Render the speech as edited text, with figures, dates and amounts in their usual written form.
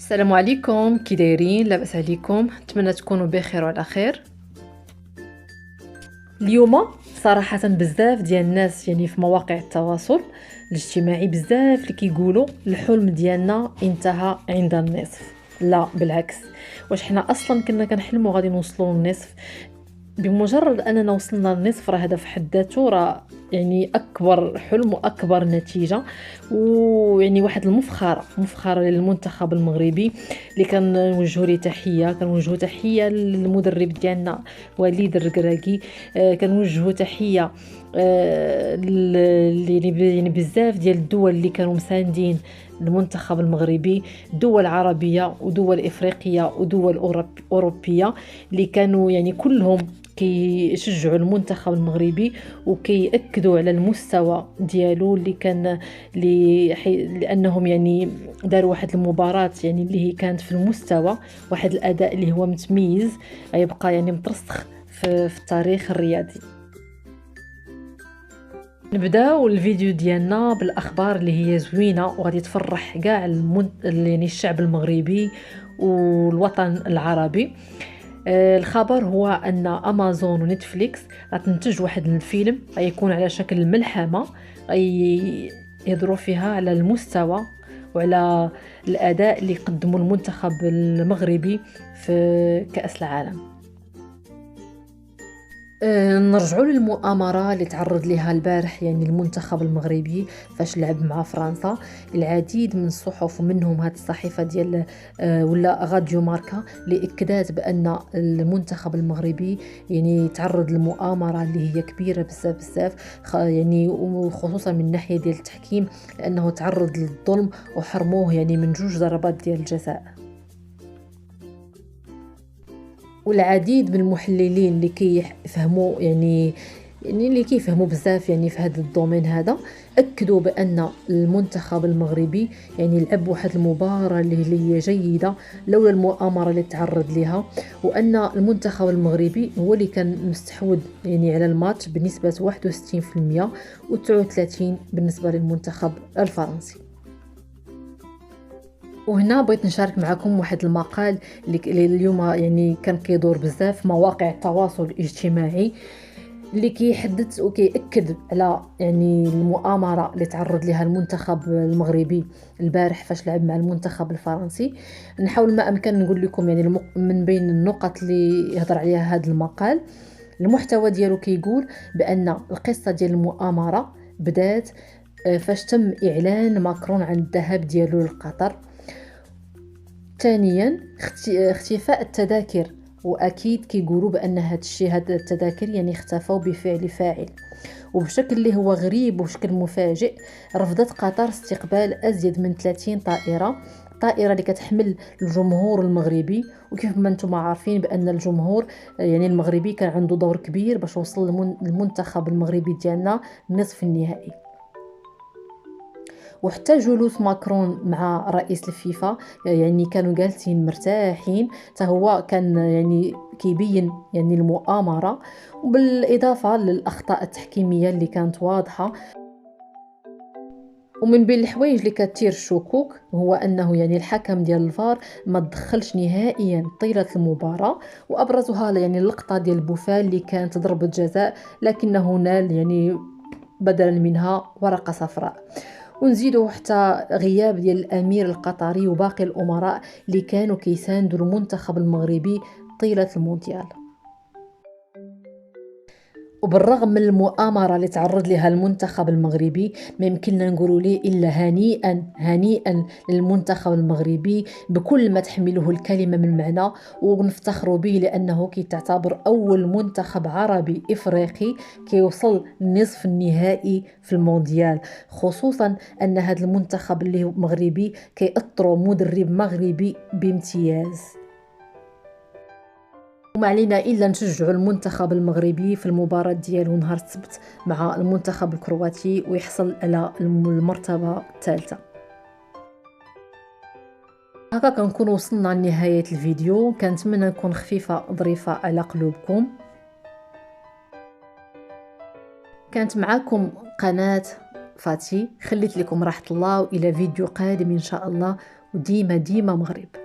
السلام عليكم، كي دايرين؟ لاباس عليكم؟ نتمنى تكونوا بخير وعلى خير. اليوم صراحه بزاف ديال الناس يعني في مواقع التواصل الاجتماعي بزاف اللي كيقولوا الحلم ديالنا انتهى عند النصف. لا بالعكس، واش حنا اصلا كنا كنحلموا غادي نوصلوا للنصف؟ بمجرد اننا وصلنا للنصف راه هذا في حد ذاته راه يعني اكبر حلم واكبر نتيجه، ويعني واحد مفخره للمنتخب المغربي اللي كنوجهوا ليه تحيه. كنوجهوا تحيه للمدرب ديالنا وليد الركراكي. كنوجهوا تحيه يعني بزاف ديال الدول اللي كانوا مساندين المنتخب المغربي، دول عربيه ودول افريقيه ودول اوروبيه اللي كانوا يعني كلهم كيشجعوا المنتخب المغربي وكيأكدوا على المستوى ديالو اللي كان لانهم يعني داروا واحد المباراة يعني اللي هي كانت في المستوى، واحد الاداء اللي هو متميز غيبقى يعني مترسخ في التاريخ الرياضي. نبداو الفيديو ديالنا بالاخبار اللي هي زوينه وغادي تفرح كاع يعني الشعب المغربي والوطن العربي. الخبر هو ان امازون ونتفليكس غتنتج واحد الفيلم غيكون على شكل ملحمه، يهضروا فيها على المستوى وعلى الاداء اللي قدموا المنتخب المغربي في كأس العالم. نرجعوا للمؤامرة اللي تعرض لها البارح يعني المنتخب المغربي فاش لعب مع فرنسا. العديد من الصحف ومنهم هذه الصحيفة ديال ولا غاديو ماركا اللي اكدت بان المنتخب المغربي يعني تعرض لمؤامرة اللي هي كبيرة بزاف بزاف، يعني وخصوصا من ناحية ديال التحكيم لانه تعرض للظلم وحرموه يعني من 2 ضربات ديال الجزاء. والعديد من المحللين اللي كيفهموا يعني اللي كيفهموا بزاف يعني في هذا الدومين هذا اكدوا بان المنتخب المغربي يعني لعب واحد المباراه اللي هي جيده لولا المؤامره اللي تعرض لها، وان المنتخب المغربي هو اللي كان مستحوذ يعني على الماتش بنسبه 61% و39 بالنسبه للمنتخب الفرنسي. وهنا بغيت نشارك معكم واحد المقال اللي اليوم يعني كان كيدور بزاف في مواقع التواصل الاجتماعي اللي كيحدث وكيأكد على يعني المؤامرة اللي تعرض لها المنتخب المغربي البارح فاش لعب مع المنتخب الفرنسي. نحاول ما أمكن نقول لكم يعني من بين النقط اللي يهضر عليها هذا المقال. المحتوى ديالو كيقول بأن القصة ديال المؤامرة بدات فاش تم إعلان ماكرون عن الذهاب ديالو لقطر. ثانيا اختفاء التذاكر، واكيد كيقولوا بان هاد التذاكر يعني اختفوا بفعل فاعل وبشكل اللي هو غريب وبشكل مفاجئ. رفضت قطر استقبال ازيد من 30 طائره اللي كتحمل الجمهور المغربي، وكيف ما انتم عارفين بان الجمهور يعني المغربي كان عنده دور كبير باش وصل المنتخب المغربي ديالنا نصف النهائي. وحتى جلوس ماكرون مع رئيس الفيفا يعني كانوا جالسين مرتاحين، حتى هو كان يعني كيبين يعني المؤامرة، وبالإضافة للأخطاء التحكيمية اللي كانت واضحة. ومن بين الحوايج اللي كتثير الشكوك هو انه يعني الحكم ديال الفار ما تدخلش نهائيا طيله المباراه، وابرزها يعني اللقطه ديال بوفال اللي كانت ضربه جزاء لكنه نال يعني بدلا منها ورقه صفراء. ونزيدوا حتى غياب ديال الامير القطري وباقي الامراء اللي كانوا كيساندوا المنتخب المغربي طيله المونديال. وبالرغم من المؤامرة اللي تعرض لها المنتخب المغربي ما يمكننا نقولوا ليه إلا هنيئا هنيئا للمنتخب المغربي بكل ما تحمله الكلمة من معنى، ونفتخر به لأنه كيتعتبر أول منتخب عربي إفريقي كيوصل نصف النهائي في المونديال، خصوصا أن هذا المنتخب اللي هو مغربي كيأطروا مدرب مغربي بامتياز. وما علينا الا نشجعوا المنتخب المغربي في المباراه ديالو نهار السبت مع المنتخب الكرواتي ويحصل على المرتبه الثالثه. هكا كنكون وصلنا لنهايه الفيديو، كنتمنى نكون خفيفه ظريفه على قلوبكم. كانت معكم قناه فاتي، خليت لكم راحه الله والى فيديو قادم ان شاء الله، وديما ديما مغرب.